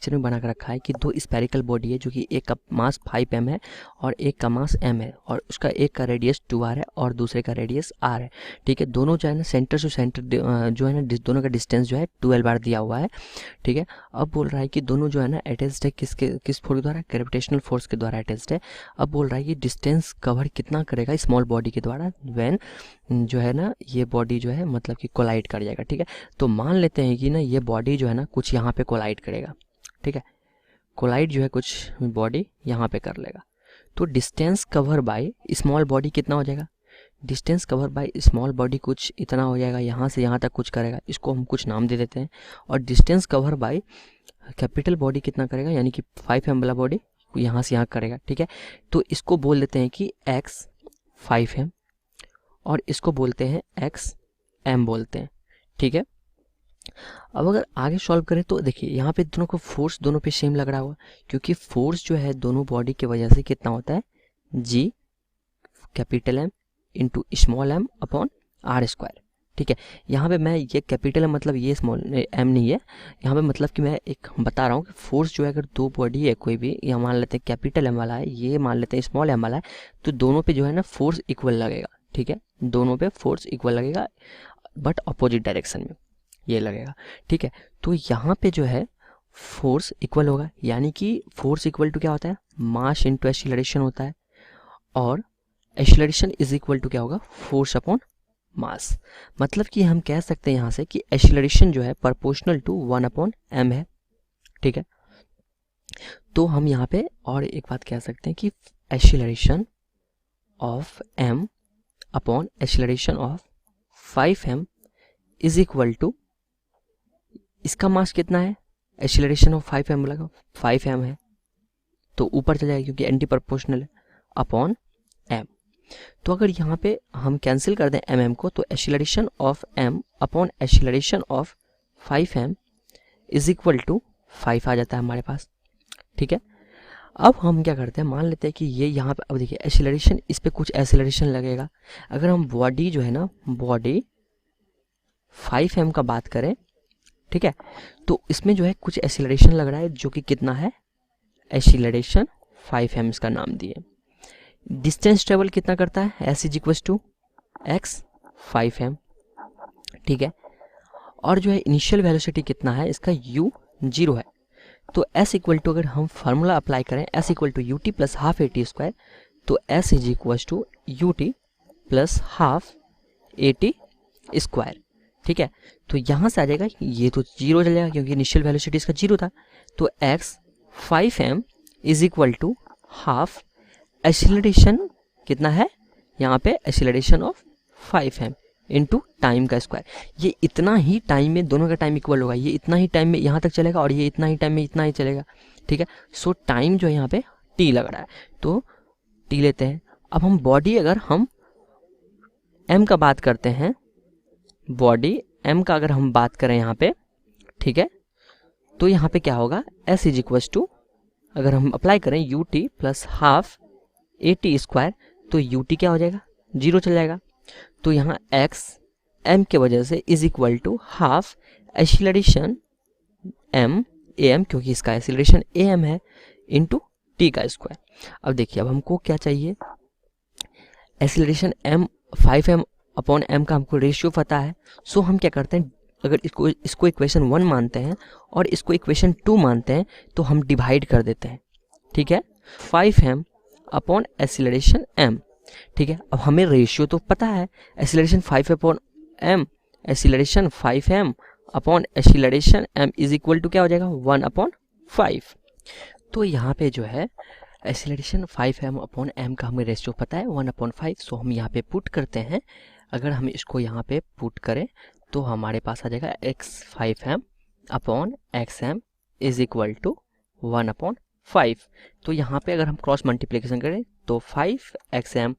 Lecture में बना कर रखा है कि दो स्पेरिकल बॉडी है जो कि एक का मास 5m है और एक का मास m है और उसका एक का रेडियस 2r है और दूसरे का रेडियस r है। ठीक है, दोनों जो है ना सेंटर से सेंटर जो है ना दोनों का डिस्टेंस जो है 12r दिया हुआ है। ठीक है, अब बोल रहा है कि दोनों जो है ना अटैच्ड है किस फोर्स के द्वारा, ग्रेविटेशनल फोर्स के द्वारा अटैच्ड है। अब बोल रहा है कि डिस्टेंस कवर कितना करेगा स्मॉल बॉडी के द्वारा व्हेन जो है ना ये बॉडी जो है मतलब कि कोलाइड कर जाएगा। ठीक है, तो मान लेते हैं कि ना ये बॉडी जो है ना कुछ यहाँ पे कोलाइड करेगा। ठीक है, कोलाइड जो है कुछ बॉडी यहाँ पे कर लेगा, तो distance cover by small body कितना हो जाएगा, distance cover by small body कुछ इतना हो जाएगा, यहाँ से यहाँ तक कुछ करेगा, इसको हम कुछ नाम दे देते हैं। और distance cover by capital body कितना करेगा, यानी कि 5m वाला बॉडी यहाँ से यहाँ करेगा। ठीक है, तो इसको बोल देते हैं कि x 5m और इसको बोलते हैं xm बोलते हैं। ठीक है, अब अगर आगे सॉल्व करें तो देखिए यहाँ पे दोनों को फोर्स दोनों पे सेम लग रहा होगा, क्योंकि फोर्स जो है दोनों बॉडी की वजह से कितना होता है, g capital M into small m upon r square. ठीक है, यहाँ पे मैं ये कैपिटल M मतलब ये स्मॉल m नहीं है, यहाँ पे मतलब कि मैं एक बता रहा हूँ कि फोर्स जो है अगर दो बॉडी है कोई भी, यहाँ मान लेते हैं कैपिटल M वाला है, ये मान लेते हैं स्मॉल m वाला है, तो दोनों पे जो है ना फोर्स इक्वल लगेगा। ठीक है, दोनों पे फोर्स इक्वल लगेगा बट अपोजिट डायरेक्शन में ये लगेगा। ठीक है, तो यहाँ पे जो है फोर्स इक्वल होगा, यानी कि फोर्स इक्वल टू क्या होता है, मास इनटू एक्सीलरेशन होता है, और एक्सीलरेशन इज इक्वल टू क्या होगा, फोर्स अपॉन मास। मतलब कि हम कह सकते हैं यहाँ से कि एक्सीलरेशन जो है प्रोपोर्शनल टू 1/m है। ठीक है, तो हम यहाँ पे और एक बात कह सकते हैं कि acceleration of m upon acceleration of 5m is equal to, इसका मास कितना है, एक्सीलरेशन ऑफ 5m लगा 5m है तो ऊपर चला जाएगा क्योंकि एंटी प्रोपोर्शनल है, अपॉन m। तो अगर यहाँ पे हम कैंसिल कर दें mm को, तो acceleration of m upon acceleration of 5m is equal to 5 आ जाता है हमारे पास। ठीक है, अब हम क्या करते हैं, मान लेते हैं कि ये यहाँ पे, अब देखिए एक्सीलरेशन, इस पे कुछ एक्सीलरेशन लगेगा। अगर हम बॉडी जो है ना, बॉडी 5m का बात करें, ठीक है, तो इसमें जो है कुछ एक्सीलरेशन लग रहा है जो कि कितना है, एक्सीलरेशन 5m इसका नाम दिए। डिस्टेंस ट्रेवल कितना करता है, s is equal to x 5m। ठीक है, और जो है इनिशियल वेलोसिटी कितना है इसका, u 0 है, तो s इक्वल टू, अगर हम फार्मूला अप्लाई करें s equal to ut plus half at square, तो s is equal to ut plus half at square. ठीक है, तो यहाँ से आ जाएगा, ये तो 0 चल जाएगा क्योंकि इनिशियल वेलोसिटी इसका 0 था, तो x 5m is equal to half acceleration कितना है यहाँ पे, acceleration of 5m into time का स्क्वायर। ये इतना ही टाइम में दोनों का टाइम इक्वल होगा, ये इतना ही टाइम में यहाँ तक चलेगा और ये इतना ही टाइम में इतना ही चलेगा। ठीक है, सो टाइम जो है यहाँ पे t लग रहा है, तो t लेते हैं। अब हम बॉडी, अगर हम m का बात करते हैं, बॉडी m का अगर हम बात करें यहाँ पे, ठीक है, तो यहाँ पे क्या होगा, s इज इक्वल टू, अगर हम अप्लाई करें ut plus half at square, तो ut क्या हो जाएगा, 0 चल जाएगा, तो यहाँ x m के वजह से is equal to half acceleration m am, क्योंकि इसका एक्सीलरेशन am है, इंटू t का स्क्वायर। अब देखिए, अब हमको क्या चाहिए, acceleration m 5m upon m का हमको रेशियो पता है, सो हम क्या करते हैं, अगर इसको इक्वेशन 1 मानते हैं और इसको इक्वेशन 2 मानते हैं, तो हम डिवाइड कर देते हैं। ठीक है, 5m अपॉन एक्सीलरेशन m। ठीक है, अब हमें रेशियो तो पता है, acceleration 5 upon m, acceleration 5m upon acceleration m is equal to क्या हो जाएगा, 1/5। तो यहाँ पे जो है एक्सीलरेशन 5m अपॉन m का हमें रेशियो पता है 1/5, सो हम यहाँ पे पुट करते हैं। अगर हम इसको यहाँ पे पुट करें तो हमारे पास आ जाएगा x 5m upon xm is equal to 1/5। तो यहाँ पे अगर हम क्रॉस मल्टीप्लिकेशन करें तो 5xm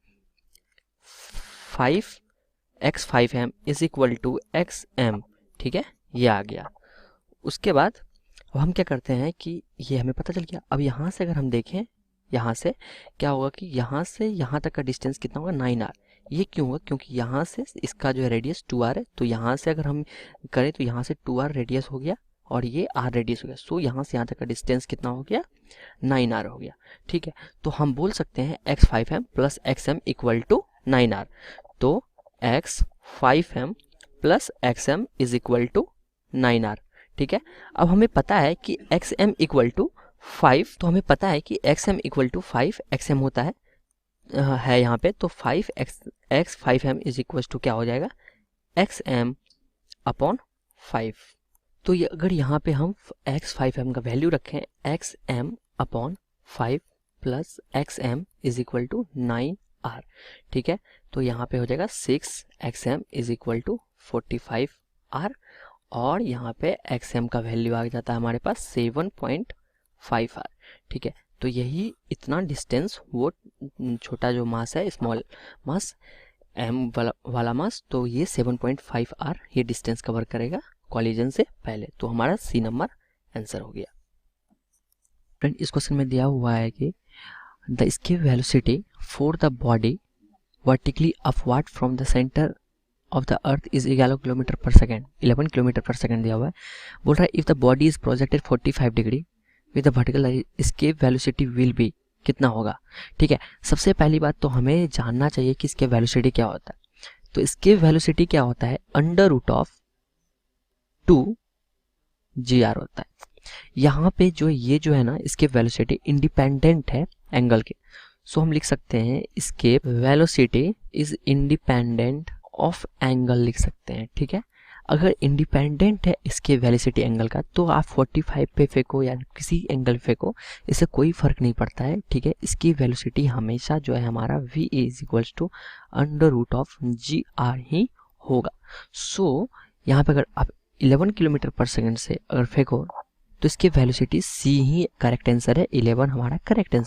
5x 5m is equal to xm। ठीक है, ये आ गया। उसके बाद अब हम क्या करते हैं कि ये हमें पता चल गया। अब यहाँ से अगर हम देखें, यहाँ से क्या होगा कि यहाँ से यहाँ तक का डिस्टेंस कितना होगा, 9r। ये क्यों होगा, क्योंकि यहाँ से इसका जो है रेडियस 2r है, तो यहाँ से अगर हम करें तो यहाँ से 2r रेडियस हो गया और ये r रेडियस हो गया। सो यहाँ से यहाँ तक का डिस्टेंस कितना हो गया, 9r हो गया। ठीक है, तो हम बोल सकते हैं x5m plus xm equal to 9r। तो x5m plus xm is equal to 9r। ठीक है, अब हमें पता है कि xm इक्वल टू 5, तो हमें पता है कि xm इक्वल टू 5 xm होता है यहाँ पे। तो 5m इज इक्वल टू क्या हो जाएगा, xm अपॉन 5। तो ये अगर यहाँ पे हम x5m का वैल्यू रखें xm upon 5 plus xm is equal to 9r। ठीक है, तो यहाँ पे हो जाएगा 6xm is equal to 45r, और यहाँ पे xm का वैल्यू आ जाता है हमारे पास 7.5r। ठीक है, तो यही इतना डिस्टेंस, वो छोटा जो मास है, स्मॉल मास m वाला मास, तो ये 7.5r ये डिस्टेंस कवर करेगा कॉलिजन से पहले। तो हमारा सी नंबर आंसर हो गया। फ्रेंड, इस क्वेश्चन में दिया हुआ है कि the escape velocity for the body vertically upward from the centre of the earth is 11 kilometre पर सेकेंड, 11 किलोमीटर पर सेकेंड दिया हुआ है। बोल रहा है if the body is projected 45 degree with the vertical escape velocity will be, कितना होगा। ठीक है, सबसे पहली बात तो हमें जानना चाहिए कि इसके वेलोसिटी क्या होता है। तो इसके वेलोसिटी क्या होता है, अंडर रूट ऑफ 2gr होता है। यहाँ पे जो ये जो है ना, इसके वेलोसिटी इंडिपेंडेंट है एंगल के। सो हम लिख सकते हैं इसके velocity is independent of angle लिख सकते हैं। ठीक है, अगर इंडिपेंडेंट है इसके वेलोसिटी एंगल का, तो आप 45 पे फेंको या किसी एंगल फेंको, इससे कोई फर्क नहीं पड़ता है। ठीक है, इसकी वेलोसिटी हमेशा जो है हमारा v is equals to under root of gr ही होगा। सो यहाँ पे अगर आप 11 किलोमीटर पर सेकेंड से अगर फेंको, तो इसकी वेलोसिटी c ही करेक्ट आंसर है, 11 हमारा करेक्ट आंसर।